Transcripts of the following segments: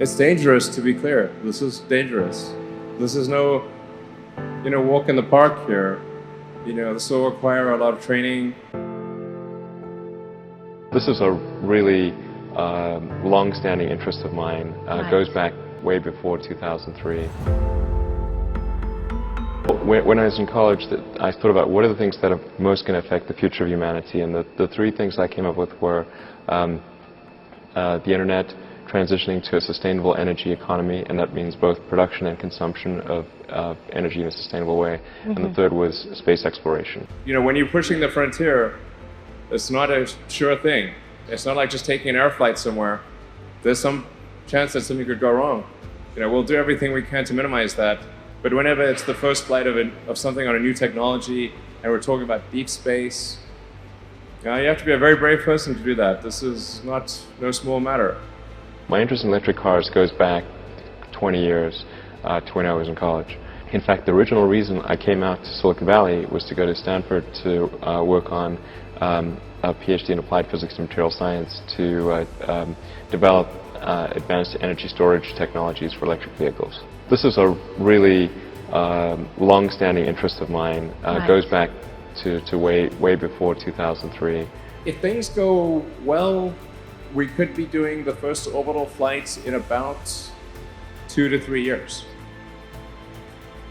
It's dangerous, to be clear. This is dangerous. This is no, walk in the park here. This will require a lot of training. This is a really long-standing interest of mine. Right. Goes back way before 2003. When I was in college, I thought about what are the things that are most going to affect the future of humanity, and the three things I came up with were the internet, transitioning to a sustainable energy economy, and that means both production and consumption of energy in a sustainable way, and the third was space exploration. When you're pushing the frontier, it's not a sure thing. It's not like just taking an air flight somewhere. There's some chance that something could go wrong. We'll do everything we can to minimize that. But whenever it's the first flight of something on a new technology, and we're talking about deep space, you have to be a very brave person to do that. This is no small matter. My interest in electric cars goes back 20 years to when I was in college. In fact, the original reason I came out to Silicon Valley was to go to Stanford to work on a PhD in applied physics and material science to develop advanced energy storage technologies for electric vehicles. This is a really long-standing interest of mine. Right. Goes back to way before 2003. If things go well, we could be doing the first orbital flights in about 2 to 3 years.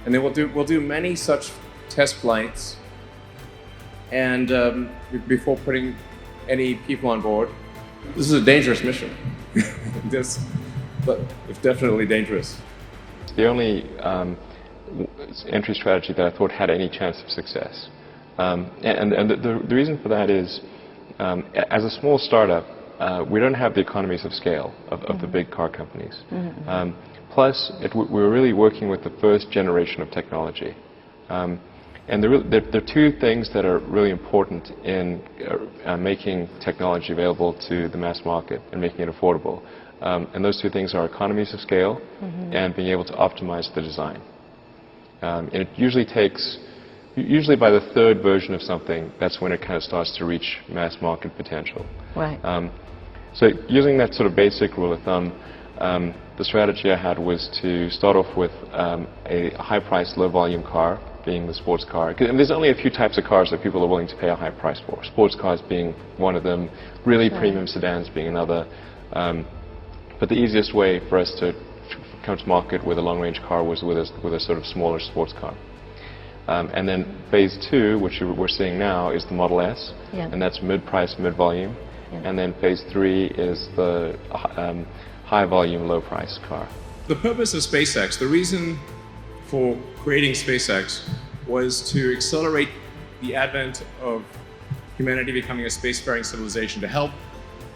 And then we'll do many such test flights and before putting any people on board. This is a dangerous mission. But it's definitely dangerous. The only entry strategy that I thought had any chance of success. And the reason for that is, as a small startup, we don't have the economies of scale of the big car companies. Plus, we're really working with the first generation of technology. And there are two things that are really important in making technology available to the mass market and making it affordable. And those two things are economies of scale and being able to optimize the design. And it usually by the third version of something, that's when it kind of starts to reach mass market potential. Right. So using that sort of basic rule of thumb, the strategy I had was to start off with a high-priced, low-volume car, being the sports car. And there's only a few types of cars that people are willing to pay a high price for. Sports cars being one of them, really premium sedans being another. But the easiest way for us to come to market with a long-range car was with a sort of smaller sports car. And then phase 2, which we're seeing now, is the Model S, and that's mid-price, mid-volume. And then phase 3 is the high-volume, low-price car. The purpose of SpaceX, the reason for creating SpaceX, was to accelerate the advent of humanity becoming a spacefaring civilization, to help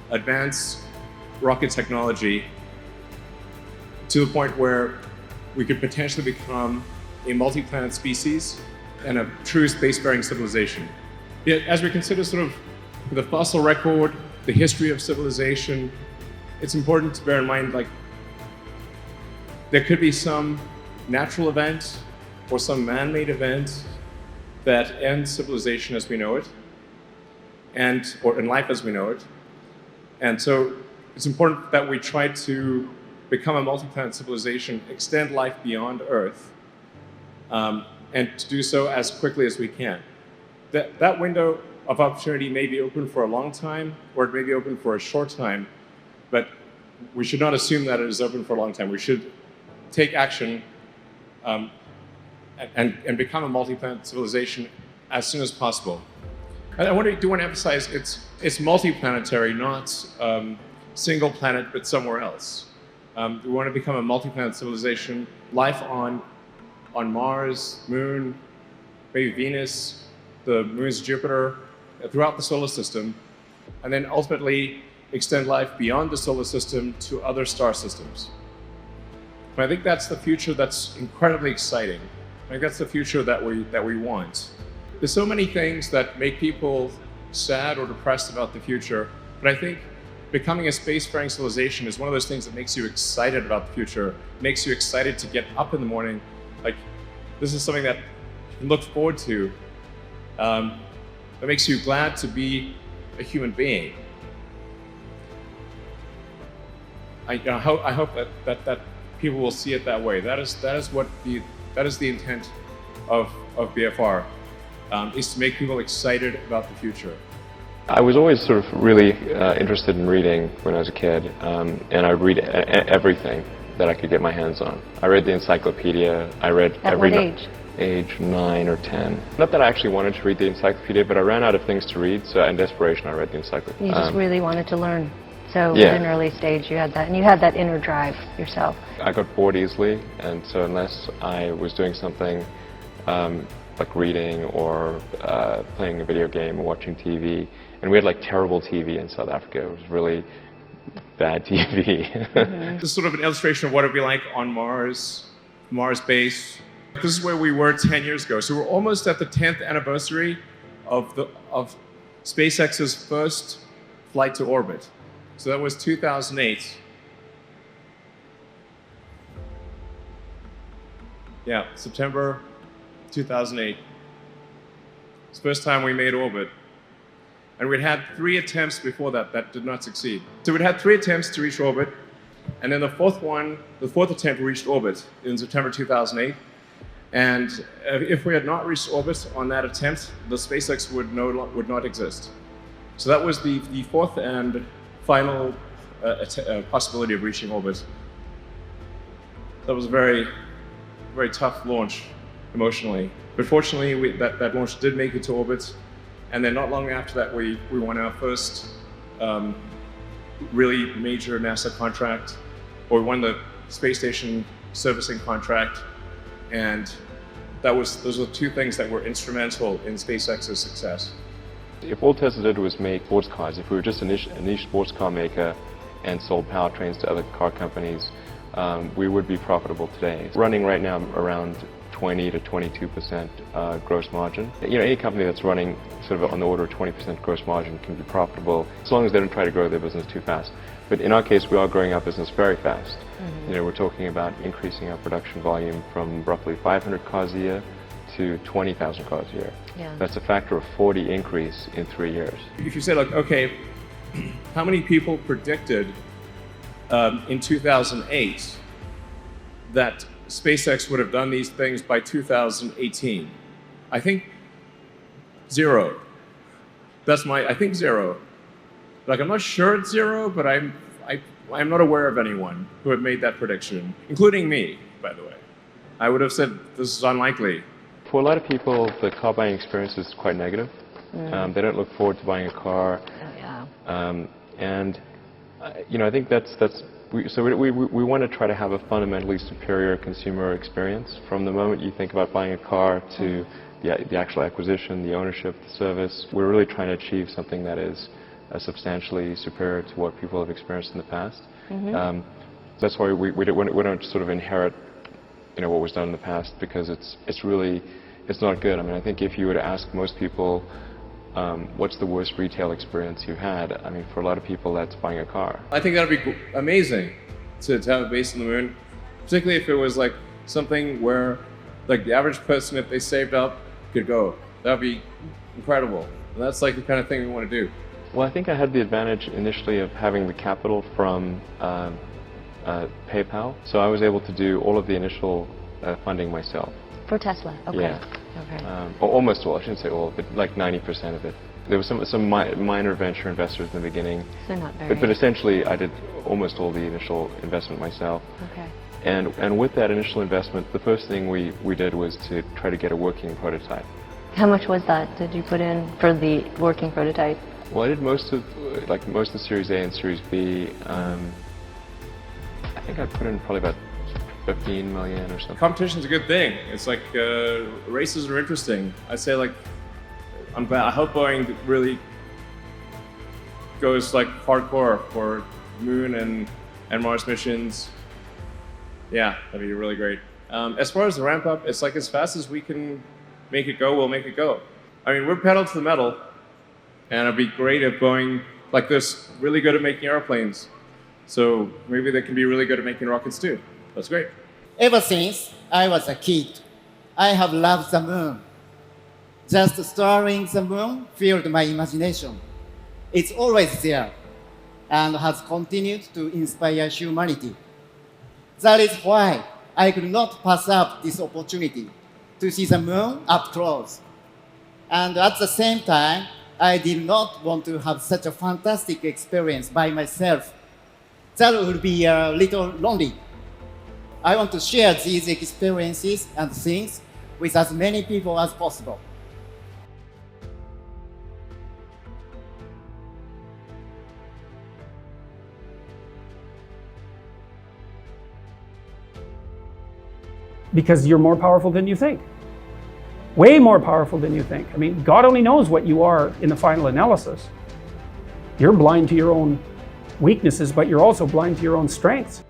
advance rocket technology to the point where we could potentially become a multi-planet species and a true spacefaring civilization. Yet, as we consider sort of the fossil record, the history of civilization, it's important to bear in mind, there could be some natural event or some man-made event that ends civilization as we know it, or in life as we know it. And so it's important that we try to become a multi-planet civilization, extend life beyond Earth, and to do so as quickly as we can. That window of opportunity may be open for a long time, or it may be open for a short time, but we should not assume that it is open for a long time. We should take action and become a multi-planet civilization as soon as possible. I do want to emphasize it's multi-planetary, not single planet, but somewhere else. We want to become a multi-planet civilization, life on Mars, Moon, maybe Venus, the moons of Jupiter, throughout the solar system, and then ultimately extend life beyond the solar system to other star systems. But I think that's the future that's incredibly exciting. I think that's the future that we want. There's so many things that make people sad or depressed about the future, but I think becoming a spacefaring civilization is one of those things that makes you excited about the future, makes you excited to get up in the morning. This is something that you can look forward to, that makes you glad to be a human being. I hope that people will see it that way. That is the intent of BFR, is to make people excited about the future. I was always sort of really interested in reading when I was a kid, and I would read everything that I could get my hands on. I read the encyclopedia. I read At what age? Age 9 or 10. Not that I actually wanted to read the encyclopedia, but I ran out of things to read, so in desperation I read the encyclopedia. You just really wanted to learn. So Yeah. at an early stage you had that, and you had that inner drive yourself. I got bored easily, and so unless I was doing something like reading or playing a video game or watching TV, and we had like terrible TV in South Africa. It was really bad TV. This is sort of an illustration of what it'd be like on Mars base. This is where we were 10 years ago. So we're almost at the 10th anniversary of SpaceX's first flight to orbit. So that was 2008. Yeah, September 2008. It's the first time we made orbit. And we'd had 3 attempts before that did not succeed. So we'd had 3 attempts to reach orbit, and then the fourth attempt reached orbit in September 2008. And if we had not reached orbit on that attempt, the SpaceX would not exist. So that was the fourth and final possibility of reaching orbit. That was a very, very tough launch emotionally. But fortunately, that launch did make it to orbit. And then not long after that, we won our first really major NASA contract, or we won the space station servicing contract. And those were 2 things that were instrumental in SpaceX's success. If all Tesla did was make sports cars, if we were just a niche sports car maker and sold powertrains to other car companies, we would be profitable today. Running right now around 20 to 22% gross margin. You know, any company that's running sort of on the order of 20% gross margin can be profitable as long as they don't try to grow their business too fast. But in our case, we are growing our business very fast. You know, we're talking about increasing our production volume from roughly 500 cars a year to 20,000 cars a year. Yeah. That's a factor of 40 increase in 3 years. If you say, like, okay, how many people predicted in 2008 that SpaceX would have done these things by 2018? I think 0. I think 0. Like, I'm not sure it's 0, but I'm not aware of anyone who had made that prediction, including me, by the way. I would have said this is unlikely. For a lot of people, the car buying experience is quite negative. They don't look forward to buying a car. Oh, yeah. You know, I think we want to try to have a fundamentally superior consumer experience from the moment you think about buying a car to the actual acquisition, the ownership, the service. We're really trying to achieve something that is substantially superior to what people have experienced in the past. That's why we don't sort of inherit, you know, what was done in the past, because it's not good. I mean, I think if you were to ask most people, what's the worst retail experience you've had? I mean, for a lot of people, that's buying a car. I think that would be amazing to have a base on the moon, particularly if it was like something where, like, the average person, if they saved up, could go. That would be incredible. And that's like the kind of thing we want to do. Well, I think I had the advantage initially of having the capital from PayPal, so I was able to do all of the initial funding myself. for Tesla. Okay. Yeah. Okay. Or almost all, I shouldn't say all, but like 90% of it. There was some minor venture investors in the beginning, So not very. but essentially I did almost all the initial investment myself. Okay. And with that initial investment, the first thing we did was to try to get a working prototype. How much was that? Did you put in for the working prototype? Well, I did most of the Series A and Series B. I think I put in probably about 15 million or something. Competition's a good thing. It's like races are interesting. I say, like, I hope Boeing really goes like hardcore for Moon and Mars missions. Yeah, that'd be really great. As far as the ramp up, it's like as fast as we can make it go, we'll make it go. I mean, we're pedal to the metal, and it'd be great if Boeing, like this, really good at making airplanes. So maybe they can be really good at making rockets too. That's great. Ever since I was a kid, I have loved the moon. Just staring the moon filled my imagination. It's always there. and has continued to inspire humanity. That is why I could not pass up this opportunity to see the moon up close. And at the same time, I did not want to have such a fantastic experience by myself. That would be a little lonely. I want to share these experiences and things with as many people as possible. Because you're more powerful than you think. Way more powerful than you think. I mean, God only knows what you are in the final analysis. You're blind to your own weaknesses, but you're also blind to your own strengths.